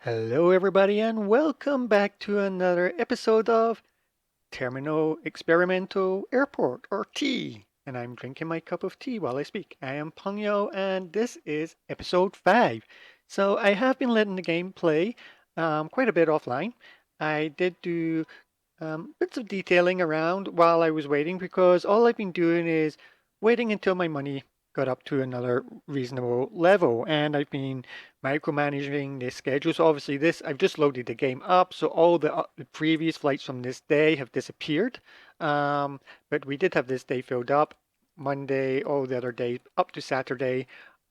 Hello, everybody, and welcome back to another episode of Terminal Experimental Airport, or T. And I'm drinking my cup of tea while I speak. I am Pengyo, and this is episode 5. So I have been letting the game play quite a bit offline. I did do bits of detailing around while I was waiting because all I've been doing is waiting until my money got up to another reasonable level, and I've been micromanaging the schedules. Obviously, this I've just loaded the game up, so all the previous flights from this day have disappeared. But we did have this day filled up. Monday, all the other days up to Saturday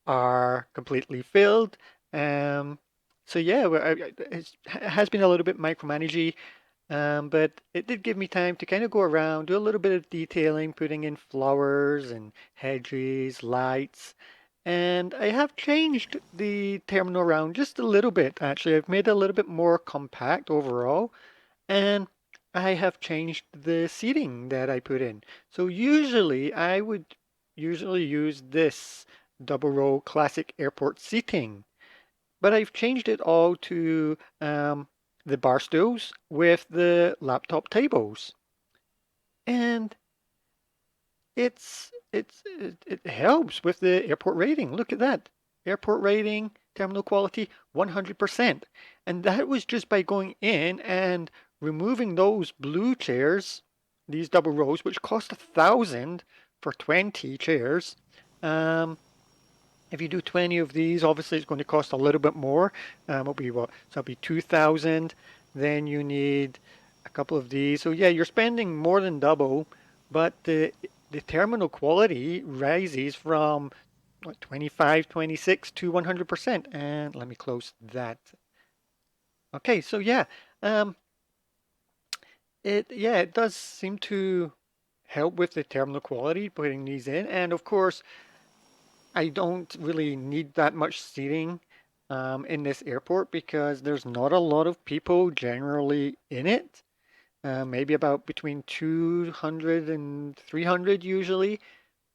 are completely filled. Um, so yeah, it has been a little bit micromanagey. But it did give me time to kind of go around, do a little bit of detailing, putting in flowers and hedges, lights. And I have changed the terminal around just a little bit, actually. I've made it a little bit more compact overall. And I have changed the seating that I put in. So usually I would usually use this double row classic airport seating. But I've changed it all to the bar stools with the laptop tables. And it helps with the airport rating. Look at that. Airport rating, terminal quality, 100%. And that was just by going in and removing those blue chairs, these double rows, which cost 1,000 for 20 chairs. Um, If you do 20 of these, obviously it's going to cost a little bit more. It'll be what? So it'll be 2,000. Then you need a couple of these. So yeah, you're spending more than double, but the terminal quality rises from what, 25, 26 to 100%. And let me close that. Okay, so yeah, um, it does seem to help with the terminal quality putting these in. And of course, I don't really need that much seating in this airport because there's not a lot of people generally in it. Maybe about between 200 and 300 usually.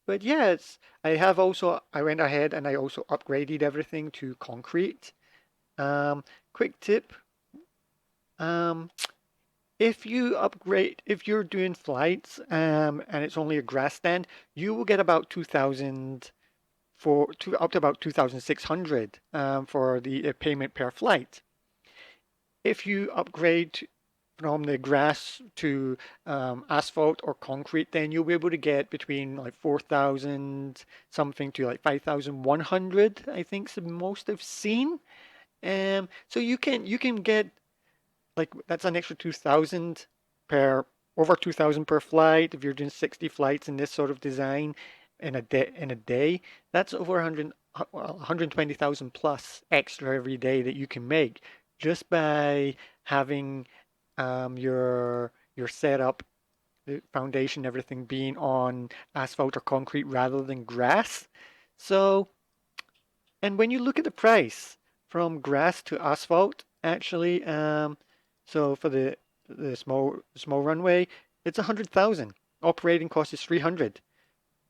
But yeah, I went ahead and I also upgraded everything to concrete. Um, Quick tip, um, if you're doing flights and it's only a grass stand, you will get about 2,000 up to about 2,600 for the payment per flight. If you upgrade from the grass to asphalt or concrete, then you'll be able to get between like 4,000 something to like 5,100, I think is the most I've seen. So you can get like that's an extra 2,000 per over 2,000 per flight if you're doing 60 flights in this sort of design in a day. That's over 100 well, 120,000 plus extra every day that you can make just by having your setup, the foundation, everything being on asphalt or concrete rather than grass. So, and when you look at the price from grass to asphalt, actually, so for the small runway, it's 100,000. Operating cost is 300.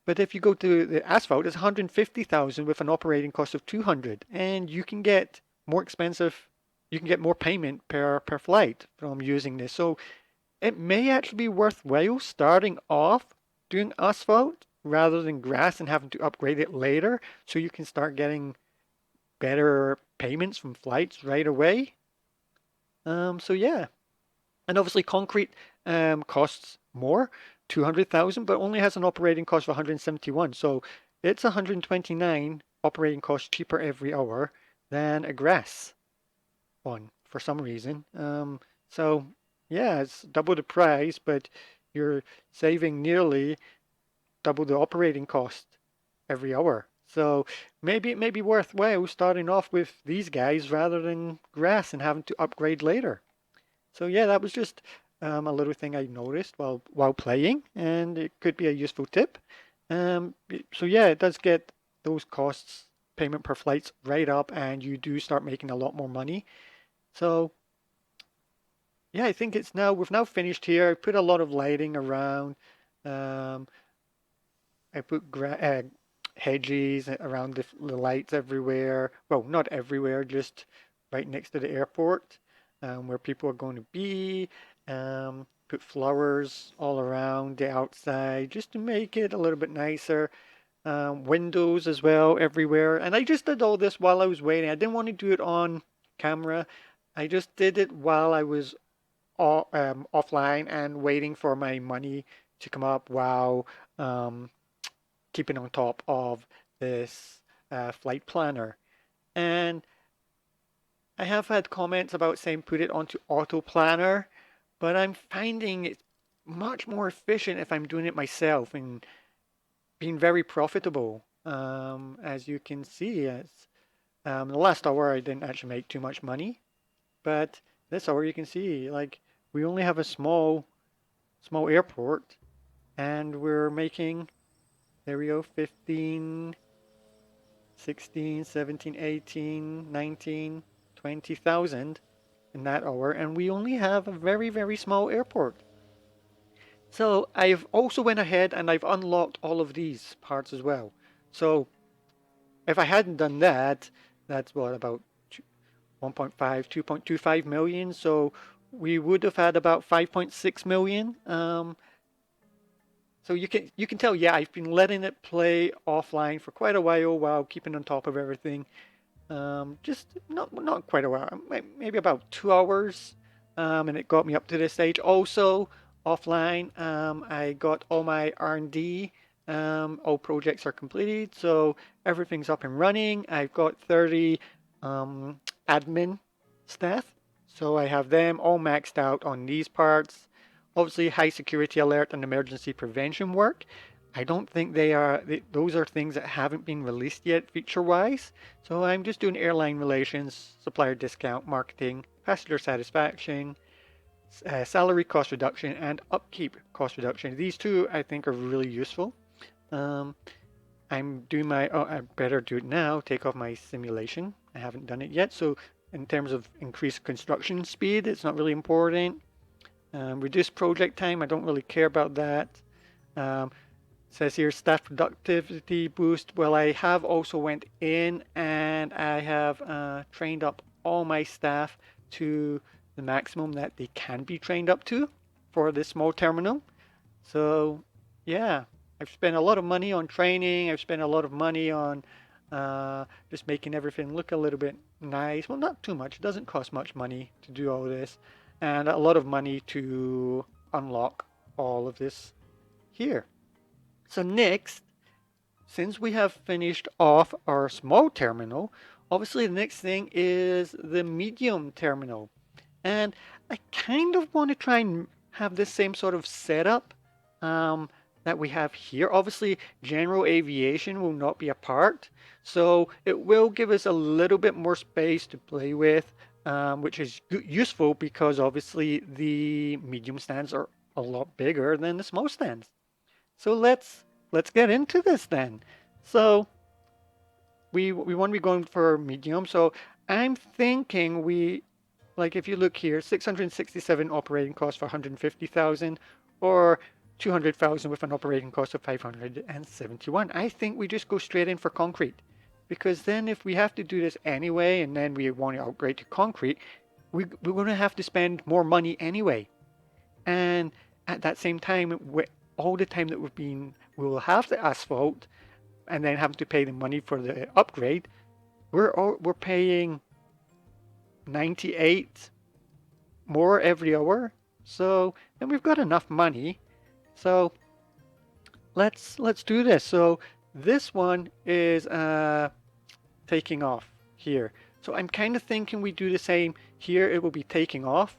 But if you go to the asphalt, it's 150,000 with an operating cost of 200, and you can get more expensive. You can get more payment per flight from using this. So it may actually be worthwhile starting off doing asphalt rather than grass and having to upgrade it later, so you can start getting better payments from flights right away. So yeah, and obviously concrete costs more, 200,000, but only has an operating cost of 171. So it's 129 operating cost cheaper every hour than a grass one for some reason. So yeah, it's double the price, but you're saving nearly double the operating cost every hour. So maybe it may be worthwhile starting off with these guys rather than grass and having to upgrade later. So yeah, that was just a little thing I noticed while playing, and it could be a useful tip. So yeah, it does get those costs, payment per flights, right up, and you do start making a lot more money. So yeah, I think we've now finished here. I put a lot of lighting around. Um, I put hedges around the lights everywhere. Well, not everywhere, just right next to the airport, where people are going to be. Put flowers all around the outside just to make it a little bit nicer. Windows as well everywhere. And I just did all this while I was waiting. I didn't want to do it on camera. I just did it while I was offline and waiting for my money to come up while um, keeping on top of this flight planner. And I have had comments about saying put it onto auto planner, but I'm finding it's much more efficient if I'm doing it myself and being very profitable. As you can see, the last hour I didn't actually make too much money, but this hour you can see like we only have a small airport and we're making, there we go, 15, 16, 17, 18, 19, 20,000 in that hour, and we only have a very, very small airport. So I've also went ahead and I've unlocked all of these parts as well. So if I hadn't done that, that's what, about 1.5, 2.25 million. So we would have had about 5.6 million. So you can tell, yeah, I've been letting it play offline for quite a while keeping on top of everything. Just not quite a while, maybe about 2 hours, and it got me up to this stage. Also offline, I got all my R&D. All projects are completed, so everything's up and running. I've got 30 admin staff, so I have them all maxed out on these parts. Obviously, high security alert and emergency prevention work. I don't think those are things that haven't been released yet feature-wise. So I'm just doing airline relations, supplier discount, marketing, passenger satisfaction, salary cost reduction, and upkeep cost reduction. These two I think are really useful. Um, I'm doing I better do it now, take off my simulation. I haven't done it yet. So in terms of increased construction speed, it's not really important. Reduce project time, I don't really care about that. Um, Says here staff productivity boost. Well, I have also went in and I have trained up all my staff to the maximum that they can be trained up to for this small terminal. So yeah, I've spent a lot of money on training. I've spent a lot of money on just making everything look a little bit nice. Well, not too much. It doesn't cost much money to do all this, and a lot of money to unlock all of this here. So next, since we have finished off our small terminal, obviously the next thing is the medium terminal. And I kind of want to try and have this same sort of setup that we have here. Obviously, general aviation will not be a part, so it will give us a little bit more space to play with, which is useful because obviously the medium stands are a lot bigger than the small stands. So let's get into this then. So we want to be going for medium. So I'm thinking we, like, if you look here, 667 operating costs for 150,000 or 200,000 with an operating cost of 571. I think we just go straight in for concrete, because then if we have to do this anyway and then we want to upgrade to concrete, we're going to have to spend more money anyway. And at that same time, all the time that we will have the asphalt and then have to pay the money for the upgrade, we're paying 98 more every hour. So, and we've got enough money. So let's do this. So this one is taking off here. So I'm kind of thinking we do the same here. It will be taking off,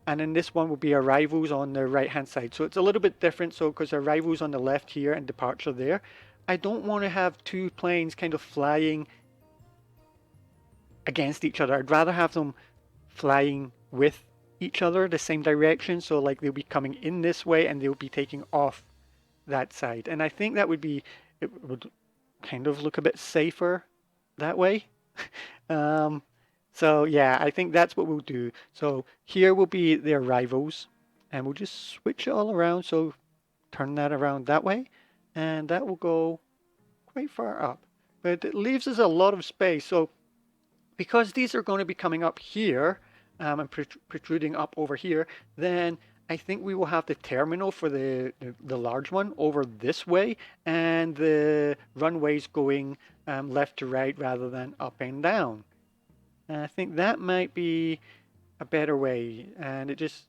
and then this one will be arrivals on the right hand side. So it's a little bit different. So because arrivals on the left here and departure there, I don't want to have two planes kind of flying against each other. I'd rather have them flying with each other the same direction. So like they'll be coming in this way and they'll be taking off that side. And I think that would be, it would kind of look a bit safer that way. um, so yeah, I think that's what we'll do. So here will be the arrivals and we'll just switch it all around. So turn that around that way and that will go quite far up. But it leaves us a lot of space. So because these are going to be coming up here and protruding up over here, then I think we will have the terminal for the large one over this way, and the runways going left to right rather than up and down. And I think that might be a better way, and it just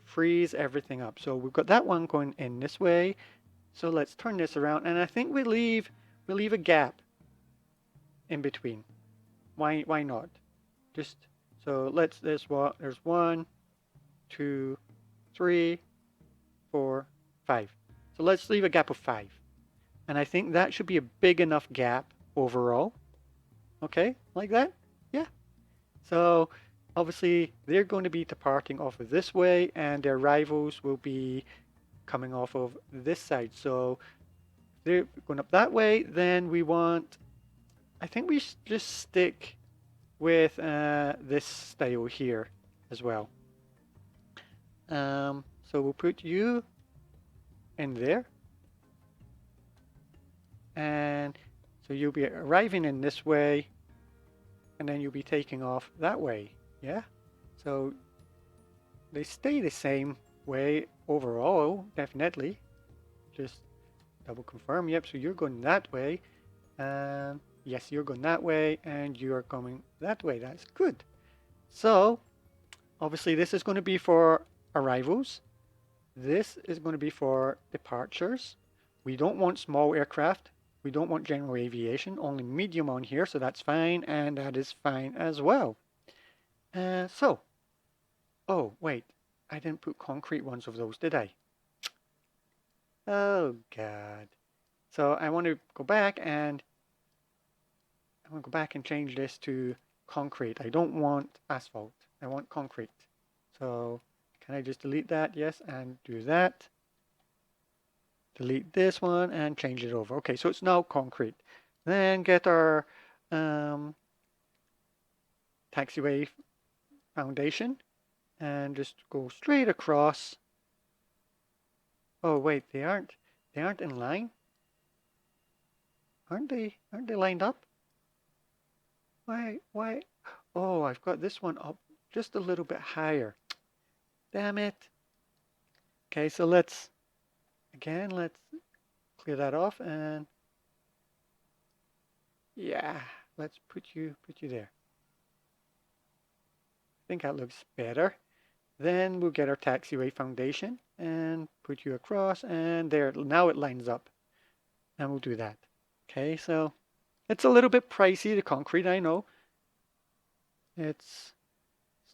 frees everything up. So we've got that one going in this way. So let's turn this around, and I think we leave a gap in between. Why not? Just so there's 1, 2, 3, 4, 5. So let's leave a gap of 5. And I think that should be a big enough gap overall. Okay, like that? Yeah. So obviously they're going to be departing off of this way, and their rivals will be coming off of this side. So if they're going up that way, then I think we just stick with this style here as well. So we'll put you in there, and so you'll be arriving in this way, and then you'll be taking off that way. Yeah, so they stay the same way overall, definitely. Just double confirm. Yep, so you're going that way, and yes, you're going that way, and you're coming that way. That's good. So obviously this is going to be for arrivals. This is going to be for departures. We don't want small aircraft. We don't want general aviation, only medium on here, so that's fine, and that is fine as well. Oh wait, I didn't put concrete ones of those, did I? Oh God. So I want to go back and change this to concrete. I don't want asphalt. I want concrete. So can I just delete that? Yes, and do that. Delete this one and change it over. Okay, so it's now concrete. Then get our taxiway foundation and just go straight across. Oh wait, they aren't in line. Aren't they lined up? Why? Oh, I've got this one up just a little bit higher. Damn it. Okay, so let's clear that off, and yeah, let's put you there. I think that looks better. Then we'll get our taxiway foundation and put you across, and there, now it lines up, and we'll do that. Okay, so it's a little bit pricey, the concrete, I know. It's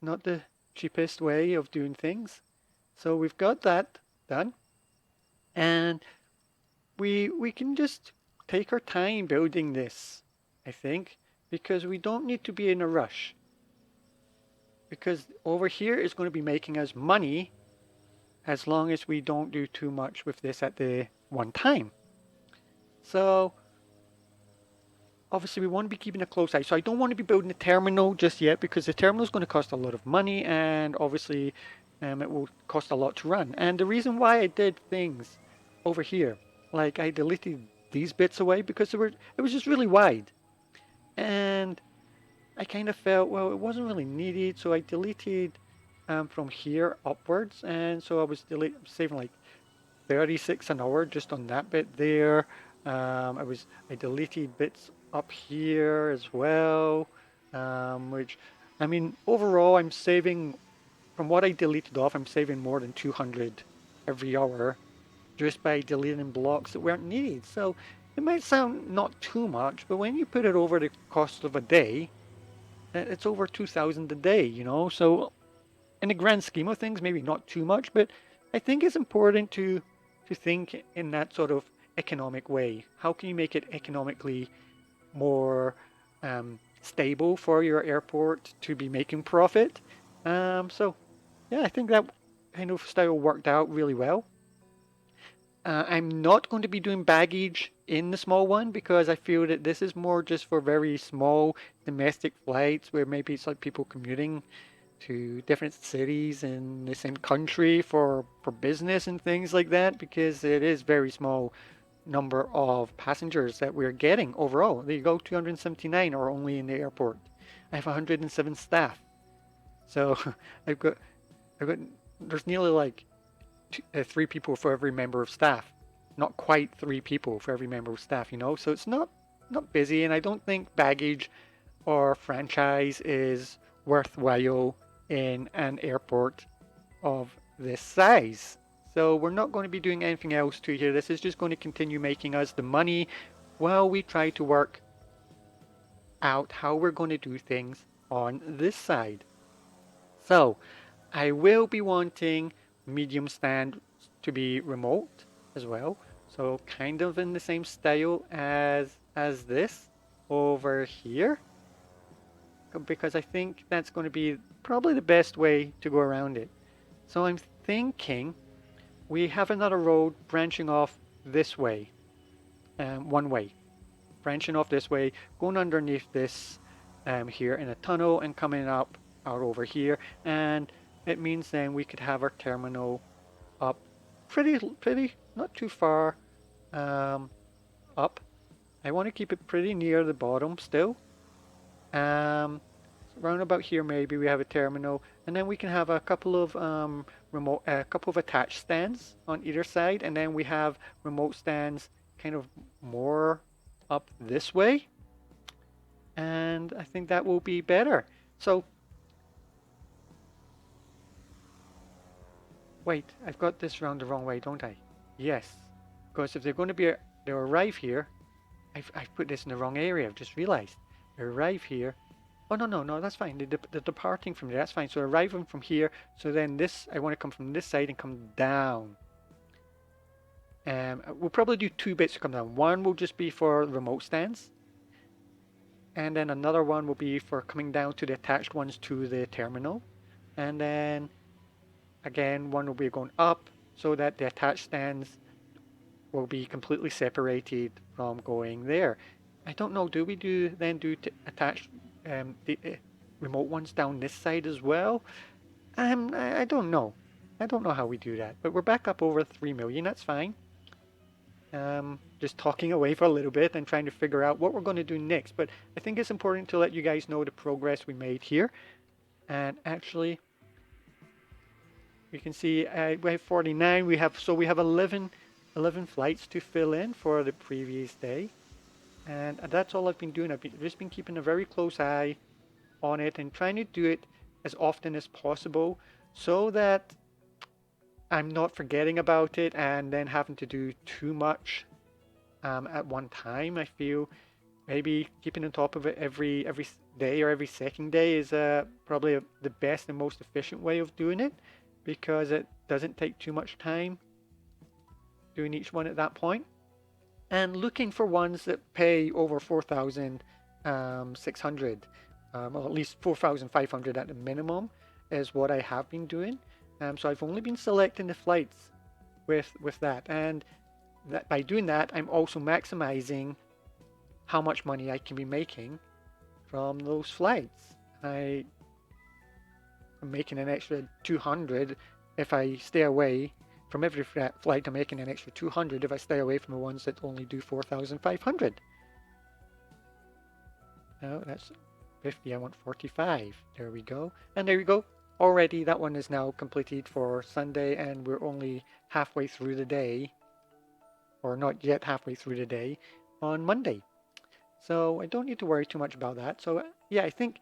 not the cheapest way of doing things. So we've got that done, and we can just take our time building this, I think, because we don't need to be in a rush. Because over here is going to be making us money as long as we don't do too much with this at the one time. So obviously we want to be keeping a close eye. So I don't want to be building a terminal just yet, because the terminal is going to cost a lot of money, and obviously it will cost a lot to run. And the reason why I did things over here, like I deleted these bits away because it was just really wide. And I kind of felt, well, it wasn't really needed, so I deleted from here upwards, and so I was saving like 36 an hour just on that bit there. I deleted bits up here as well, which, I mean, overall I'm saving, from what I deleted off, I'm saving more than 200 every hour just by deleting blocks that weren't needed. So it might sound not too much, but when you put it over the cost of a day, it's over 2,000 a day, you know. So in the grand scheme of things, maybe not too much, but I think it's important to think in that sort of economic way. How can you make it economically more stable for your airport to be making profit? So yeah, I think that kind of style worked out really well. I'm not going to be doing baggage in the small one, because I feel that this is more just for very small domestic flights where maybe it's like people commuting to different cities in the same country for business and things like that, because it is very small number of passengers that we're getting overall. There you go, 279 are only in the airport. I have 107 staff. So I've got, I've got, there's nearly like 3 people for every member of staff. Not quite 3 people for every member of staff, you know? So it's not busy, and I don't think baggage or franchise is worthwhile in an airport of this size. So we're not going to be doing anything else to here. This is just going to continue making us the money while we try to work out how we're going to do things on this side. So I will be wanting medium stand to be remote as well. So kind of in the same style as this over here, because I think that's going to be probably the best way to go around it. So I'm thinking we have another road branching off this way, one way, branching off this way, going underneath this here in a tunnel and coming up out over here. And it means then we could have our terminal up pretty, not too far um, up. I want to keep it pretty near the bottom still. Um, Round about here, maybe we have a terminal, and then we can have a couple of a couple of attached stands on either side, and then we have remote stands kind of more up this way, and I think that will be better. So wait, I've got this round the wrong way, don't I? Yes, because if they're going to be they arrive here, I've put this in the wrong area. I've just realized they arrive here. Oh no, that's fine. They're departing from there. That's fine. So arriving from here. So then this, I want to come from this side and come down. We'll probably do 2 bits to come down. One will just be for remote stands, and then another one will be for coming down to the attached ones to the terminal. And then again, one will be going up so that the attached stands will be completely separated from going there. I don't know. Do we do attach the remote ones down this side as well? I don't know. I don't know how we do that. But we're back up over 3 million. That's fine. Just talking away for a little bit and trying to figure out what we're going to do next. But I think it's important to let you guys know the progress we made here. And actually, you can see we have 49. We have 11 flights to fill in for the previous day. And that's all I've been doing. I've just been keeping a very close eye on it and trying to do it as often as possible so that I'm not forgetting about it and then having to do too much at one time. I feel maybe keeping on top of it every day or every second day is probably the best and most efficient way of doing it, because it doesn't take too much time doing each one at that point. And looking for ones that pay over 4,600, or at least 4,500 at the minimum, is what I have been doing. So I've only been selecting the flights with that, and that by doing that, I'm also maximizing how much money I can be making from those flights. I'm making an extra 200 if I stay away from every flight. I'm making an extra 200 if I stay away from the ones that only do 4,500. No, that's 50. I want 45. There we go. And there we go. Already that one is now completed for Sunday, and we're only halfway through the day, or not yet halfway through the day, on Monday. So I don't need to worry too much about that. So yeah, I think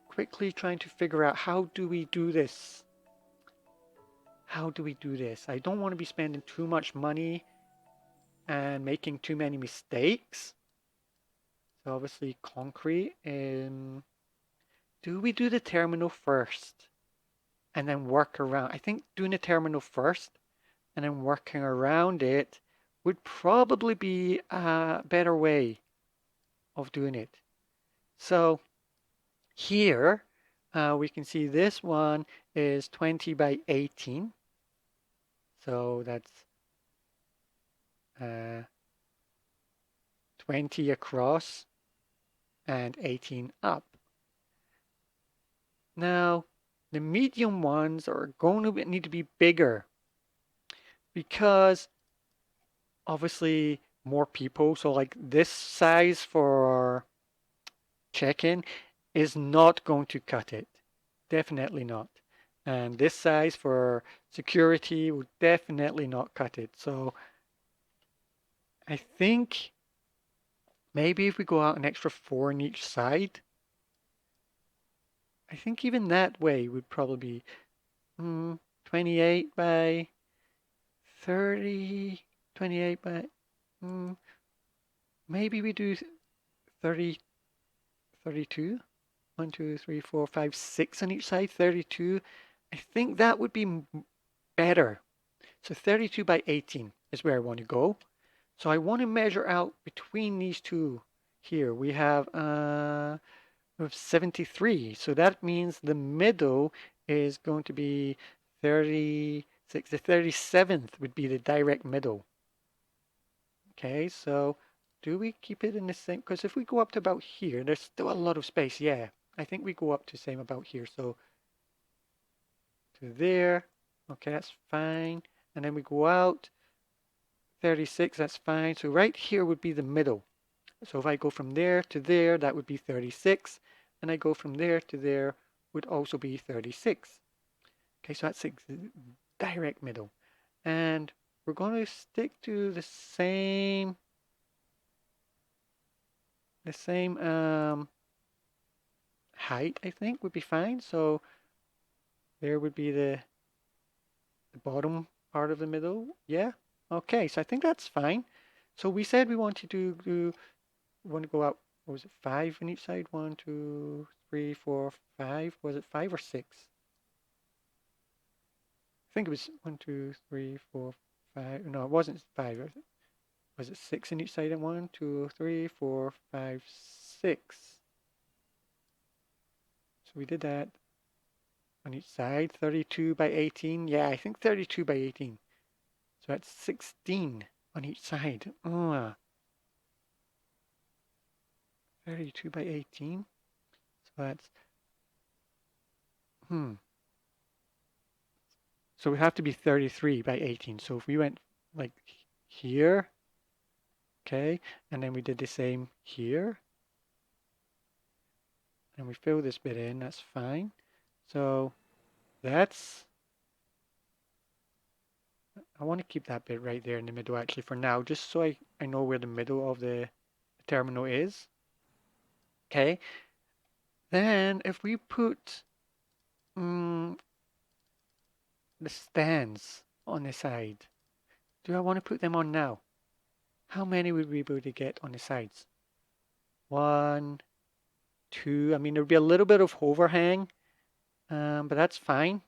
quickly trying to figure out how do we do this. How do we do this? I don't want to be spending too much money and making too many mistakes. So obviously concrete. Do we do the terminal first and then work around? I think doing the terminal first and then working around it would probably be a better way of doing it. So here we can see this one is 20 by 18. So that's 20 across and 18 up. Now, the medium ones are going to need to be bigger because obviously more people. So like this size for check-in is not going to cut it. Definitely not. And this size for security will definitely not cut it. So I think maybe if we go out an extra 4 on each side, I think even that way would probably be 28 by 30, 28 by, mm, maybe we do 30, 32. 1, 2, 3, 4, 5, 6 on each side, 32. I think that would be better. So 32 by 18 is where I want to go. So I want to measure out between these two here. We have 73. So that means the middle is going to be 36. The 37th would be the direct middle. Okay, so do we keep it in the same? Because if we go up to about here, there's still a lot of space. Yeah, I think we go up to same about here. So to there. Okay, that's fine. And then we go out 36, that's fine. So right here would be the middle. So if I go from there to there, that would be 36. And I go from there to there would also be 36. Okay, so that's direct middle. And we're going to stick to the same height, I think would be fine. So there would be the bottom part of the middle. Yeah. Okay, so I think that's fine. So we said we wanted to want to go out, what was it, 5 on each side? 1, 2, 3, 4, 5. Was it 5 or 6? I think it was 1, 2, 3, 4, 5. No, it wasn't 5. Was it 6 on each side? And 1, 2, 3, 4, 5, 6. So we did that on each side. 32 by 18. Yeah, I think 32 by 18. So that's 16 on each side. 32 by 18. So that's, So we have to be 33 by 18. So if we went like here, okay, and then we did the same here, and we fill this bit in, that's fine. So that's, I want to keep that bit right there in the middle actually for now, just so I know where the middle of the terminal is. Okay, then if we put the stands on the side, do I want to put them on now? How many would we be able to get on the sides? 1, 2. I mean, there'd be a little bit of overhang, but that's fine.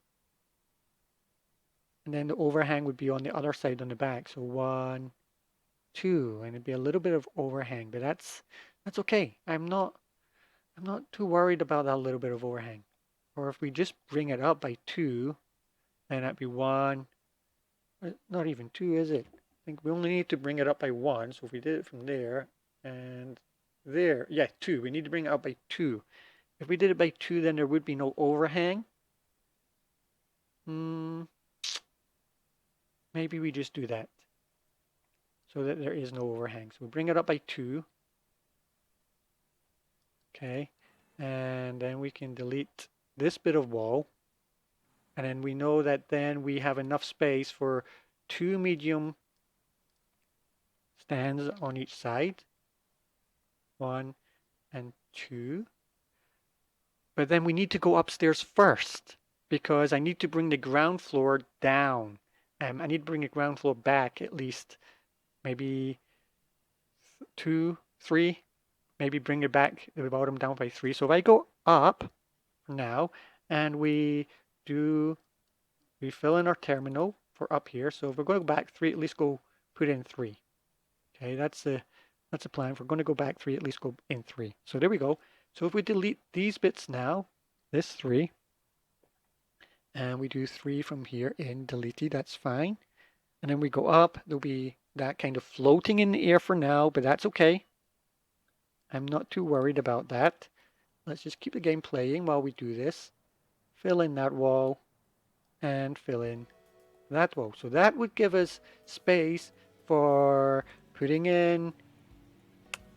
And then the overhang would be on the other side on the back. So 1, 2, and it'd be a little bit of overhang, but that's okay. I'm not too worried about that little bit of overhang. Or if we just bring it up by 2, then that'd be 1. Not even 2, is it? I think we only need to bring it up by 1. So if we did it from there and there, yeah, 2. We need to bring it up by 2. If we did it by 2, then there would be no overhang. Maybe we just do that so that there is no overhang. So we bring it up by 2. Okay. And then we can delete this bit of wall. And then we know that then we have enough space for 2 medium stands on each side. 1 and 2. But then we need to go upstairs first because I need to bring the ground floor down. I need to bring the ground floor back at least maybe 2, 3. Maybe bring it back the bottom down by 3. So if I go up now and we fill in our terminal for up here. So if we're going to go back 3, at least go put in 3. Okay, that's a plan. If we're going to go back 3, at least go in 3. So there we go. So if we delete these bits now, this 3, and we do 3 from here in deleted, that's fine. And then we go up, there'll be that kind of floating in the air for now, but that's okay. I'm not too worried about that. Let's just keep the game playing while we do this. Fill in that wall and fill in that wall. So that would give us space for putting in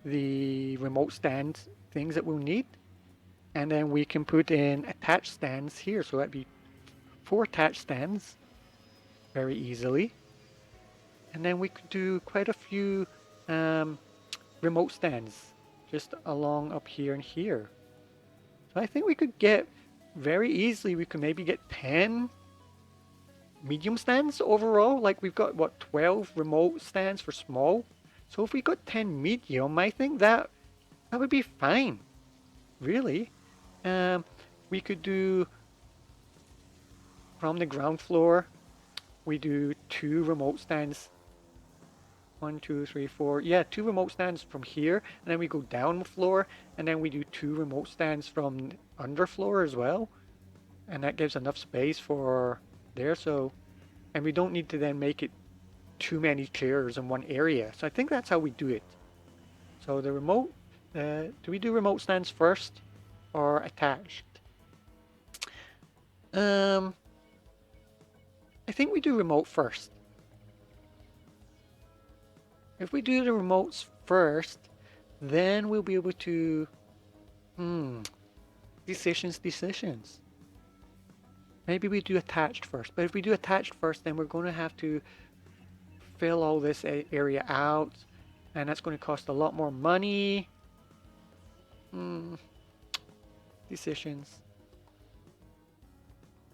the remote stand things that we'll need. And then we can put in attached stands here. So that'd be 4 attached stands very easily. And then we could do quite a few remote stands just along up here and here. So I think we could get very easily, we could maybe get 10 medium stands overall. Like we've got what, 12 remote stands for small. So if we got 10 medium, I think that would be fine, really. Um, we could do from the ground floor, we do 2 remote stands. 1, 2, 3, 4. Yeah, 2 remote stands from here, and then we go down the floor, and then we do 2 remote stands from the underfloor as well, and that gives enough space for there. So, and we don't need to then make it too many chairs in one area. So I think that's how we do it. So the remote, do we do remote stands first or attached? Um, I think we do remote first. If we do the remotes first, then we'll be able to, decisions. Maybe we do attached first. But if we do attached first, then we're going to have to fill all this area out, and that's going to cost a lot more money. Decisions.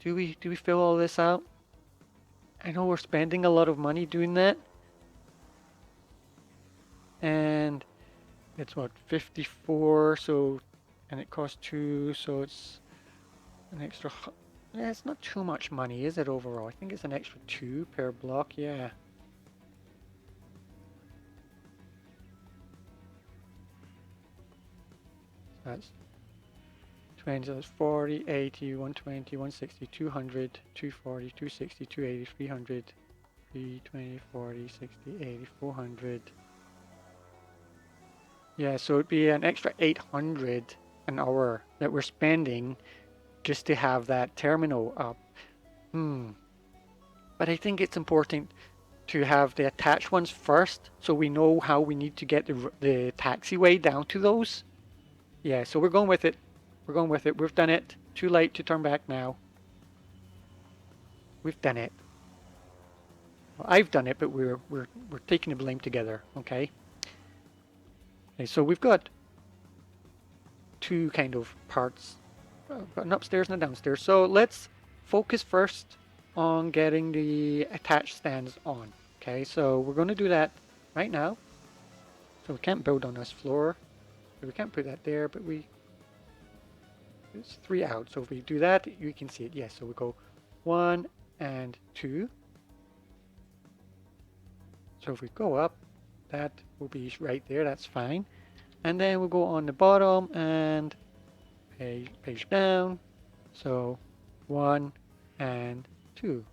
Do we fill all this out? I know we're spending a lot of money doing that. And it's what, 54, so, and it costs 2, so it's an extra, yeah, it's not too much money, is it, overall? I think it's an extra 2 per block, yeah. That's 20, that's 40, 80, 120, 160, 200, 240, 260, 280, 300, 320, 40, 60, 80, 400. Yeah, so it'd be an extra 800 an hour that we're spending just to have that terminal up. But I think it's important to have the attached ones first, so we know how we need to get the taxiway down to those. Yeah, so we're going with it. We're going with it. We've done it. Too late to turn back now. We've done it. Well, I've done it, but we're taking the blame together. Okay. Okay, so we've got 2 kind of parts, an upstairs and a downstairs. So let's focus first on getting the attached stands on. Okay, so we're going to do that right now. So we can't build on this floor. So we can't put that there, but it's 3 out. So if we do that, you can see it. Yes, so we go 1 and 2. So if we go up, that will be right there. That's fine. And then we'll go on the bottom and page down. So 1 and 2.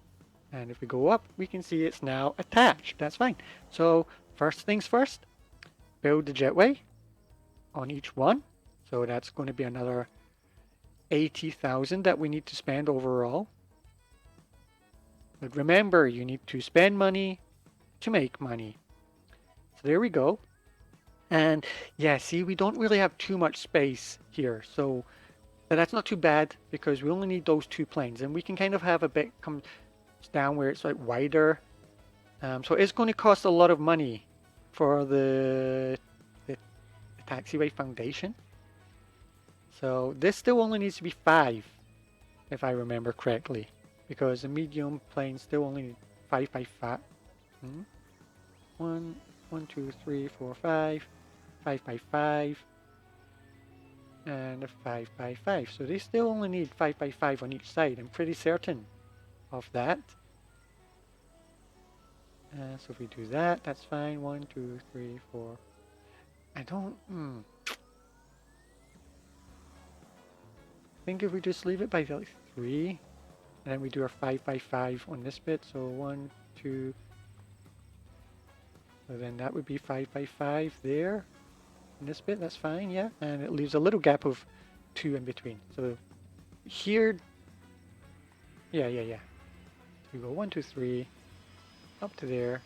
And if we go up, we can see it's now attached. That's fine. So first things first, build the jetway on each one. So that's going to be another 80,000 that we need to spend overall. But remember, you need to spend money to make money. So there we go. And yeah, see, we don't really have too much space here. So that's not too bad because we only need those 2 planes. And we can kind of have a bit come down where it's like wider. So it's going to cost a lot of money for the taxiway foundation. So this still only needs to be 5, if I remember correctly, because the medium plane still only need 5 by 5. 1, 2, 3, 4, 5, 5 by 5, and a 5 by 5. So they still only need 5 by 5 on each side. I'm pretty certain of that. So if we do that, that's fine. 1, 2, 3, 4. I don't. I think if we just leave it by like 3, and then we do our 5 by 5 on this bit. So 1, 2. So then that would be 5 by 5 there. In this bit, that's fine, yeah. And it leaves a little gap of 2 in between. So here, yeah. So we go 1, 2, 3, up to there,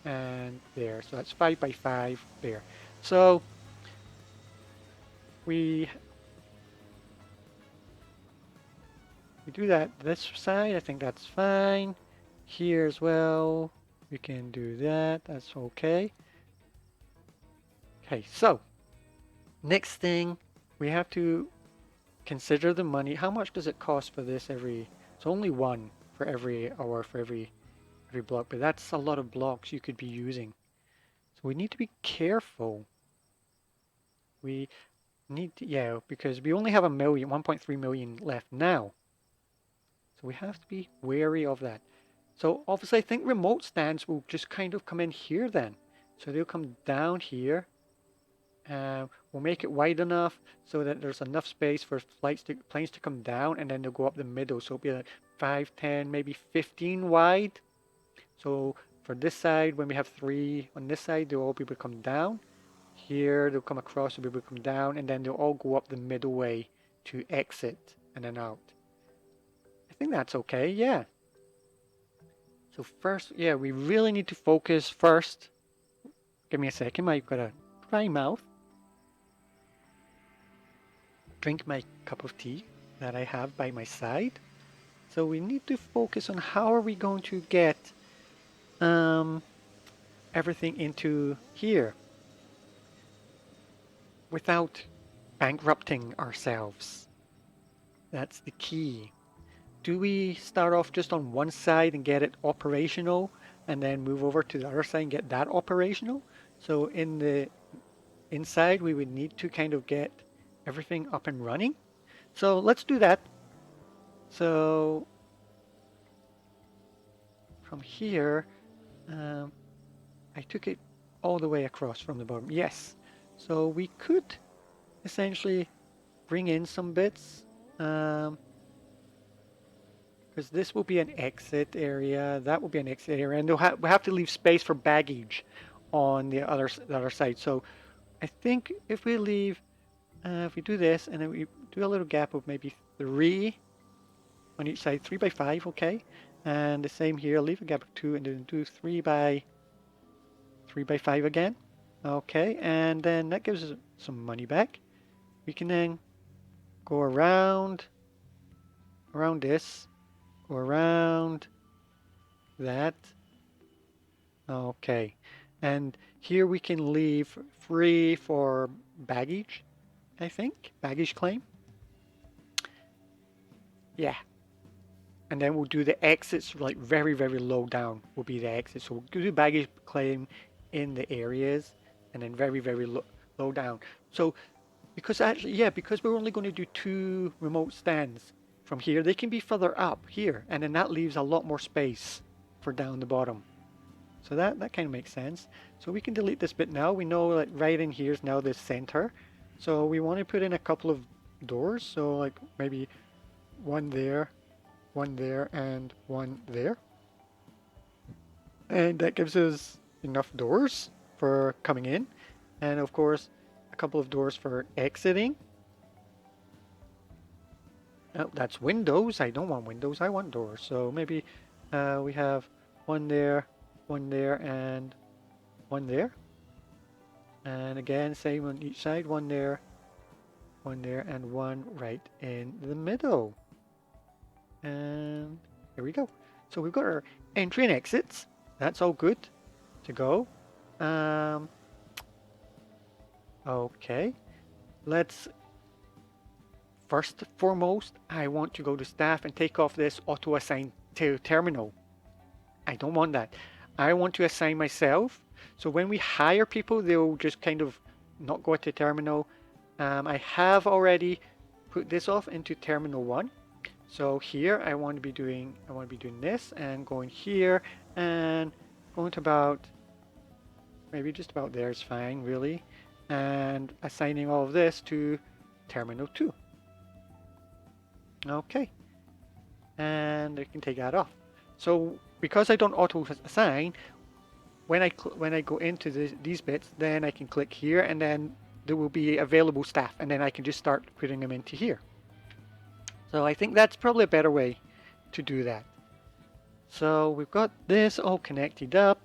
and there. So that's 5 by 5 there. So we We do that this side, I think that's fine. Here as well, we can do that, that's okay. Okay, so next thing, we have to consider the money. How much does it cost for this every, it's only one for every hour, for every block, but that's a lot of blocks you could be using. So we need to be careful. We need to, yeah, because we only have 1.3 million left now. So we have to be wary of that. So obviously I think remote stands will just kind of come in here then. So they'll come down here. We'll make it wide enough so that there's enough space for planes to come down, and then they'll go up the middle. So it'll be like 5, 10, maybe 15 wide. So for this side, when we have 3 on this side, they'll all be able to come down. Here they'll come across, they'll be able to come down, and then they'll all go up the middle way to exit and then out. I think that's okay, yeah. So first, yeah, we really need to focus first. Give me a second, I've got a dry mouth. Drink my cup of tea that I have by my side. So we need to focus on how are we going to get everything into here without bankrupting ourselves. That's the key. Do we start off just on one side and get it operational and then move over to the other side and get that operational? So in the inside, we would need to kind of get everything up and running. So let's do that. So from here, I took it all the way across from the bottom. Yes. So we could essentially bring in some bits. Because this will be an exit area, that will be an exit area, and we'll have to leave space for baggage on the other side. So I think if we leave, if we do this, and then we do a little gap of maybe 3 on each side, 3 by 5, okay? And the same here, leave a gap of 2, and then do 3 by 5 again. Okay, and then that gives us some money back. We can then go around this, go around that. Okay, and here we can leave free for baggage, I think, baggage claim. Yeah, and then we'll do the exits like very, very low down will be the exit. So we'll do baggage claim in the areas and then very, very low down. So because actually, yeah, because we're only going to do 2 remote stands from here, they can be further up here, and then that leaves a lot more space for down the bottom. So that kind of makes sense. So we can delete this bit now. We know that right in here is now the center. So we want to put in a couple of doors. So like maybe one there, and one there. And that gives us enough doors for coming in. And of course, a couple of doors for exiting. Oh, that's windows. I don't want windows. I want doors. So maybe we have one there, and one there. And again, same on each side. One there, and one right in the middle. And here we go. So we've got our entry and exits. That's all good to go. Okay. Let's first foremost, I want to go to staff and take off this auto assign to terminal. I don't want that. I want to assign myself. So when we hire people, they'll just kind of not go to terminal. I have already put this off into terminal 1. So here I want to be doing this and going here and going to about maybe just about there is fine really, and assigning all of this to terminal 2. Okay, and I can take that off. So because I don't auto assign, when I go into these bits, then I can click here, and then there will be available staff, and then I can just start putting them into here. So I think that's probably a better way to do that. So we've got this all connected up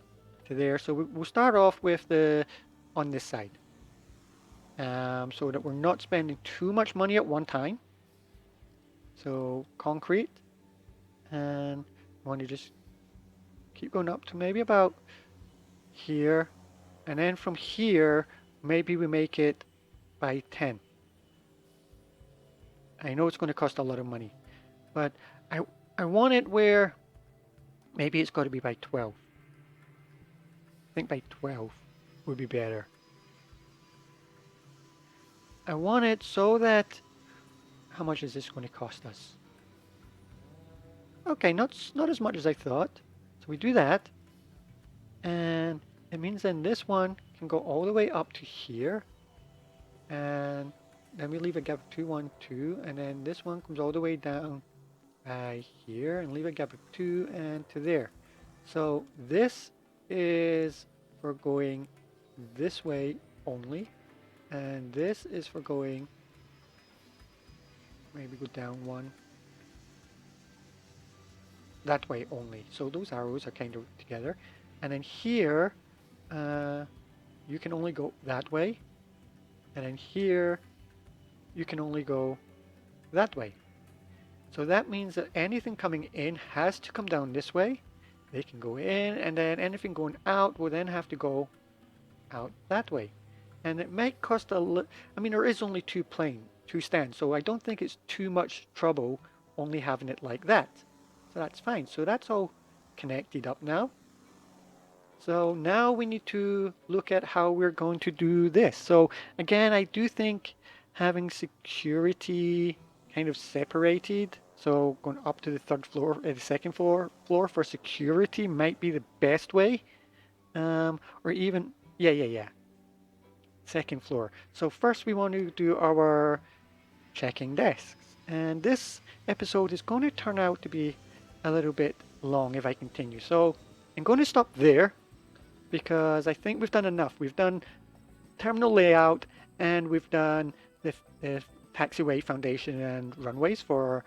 to there. So we'll start off with on this side, so that we're not spending too much money at one time. So concrete, and I want to just keep going up to maybe about here, and then from here, maybe we make it by 10. I know it's going to cost a lot of money, but I I want it where maybe it's got to be by 12. I think by 12 would be better. I want it so that, how much is this going to cost us? Okay, not as much as I thought. So we do that, and it means then this one can go all the way up to here, and then we leave a gap of 2, 1, 2, and then this one comes all the way down here, and leave a gap of 2 and to there. So this is for going this way only, and this is for going, maybe go down 1, that way only. So those arrows are kind of together. And then here, you can only go that way. And then here, you can only go that way. So that means that anything coming in has to come down this way. They can go in, and then anything going out will then have to go out that way. And it might cost a little, I mean, there is only two stands, so I don't think it's too much trouble only having it like that. So that's fine. So that's all connected up now. So now we need to look at how we're going to do this. So again, I do think having security kind of separated, so going up to the third floor, the second floor for security might be the best way. Or even, yeah, second floor. So first we want to do our checking desks. And this episode is going to turn out to be a little bit long if I continue. So I'm going to stop there because I think we've done enough. We've done terminal layout, and we've done the taxiway foundation and runways for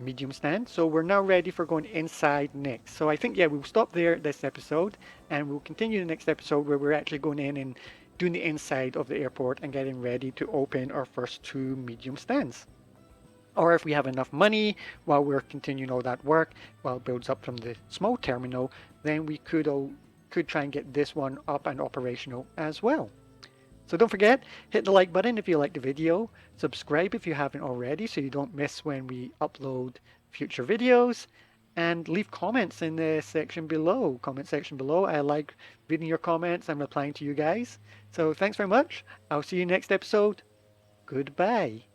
medium stand. So we're now ready for going inside next. So I think, yeah, we'll stop there this episode, and we'll continue the next episode where we're actually going in and doing the inside of the airport and getting ready to open our first 2 medium stands. Or if we have enough money while we're continuing all that work, while it builds up from the small terminal, then we could try and get this one up and operational as well. So don't forget, hit the like button if you like the video, subscribe if you haven't already so you don't miss when we upload future videos, and leave comments in the comment section below. I like reading your comments and replying to you guys. So thanks very much. I'll see you next episode. Goodbye.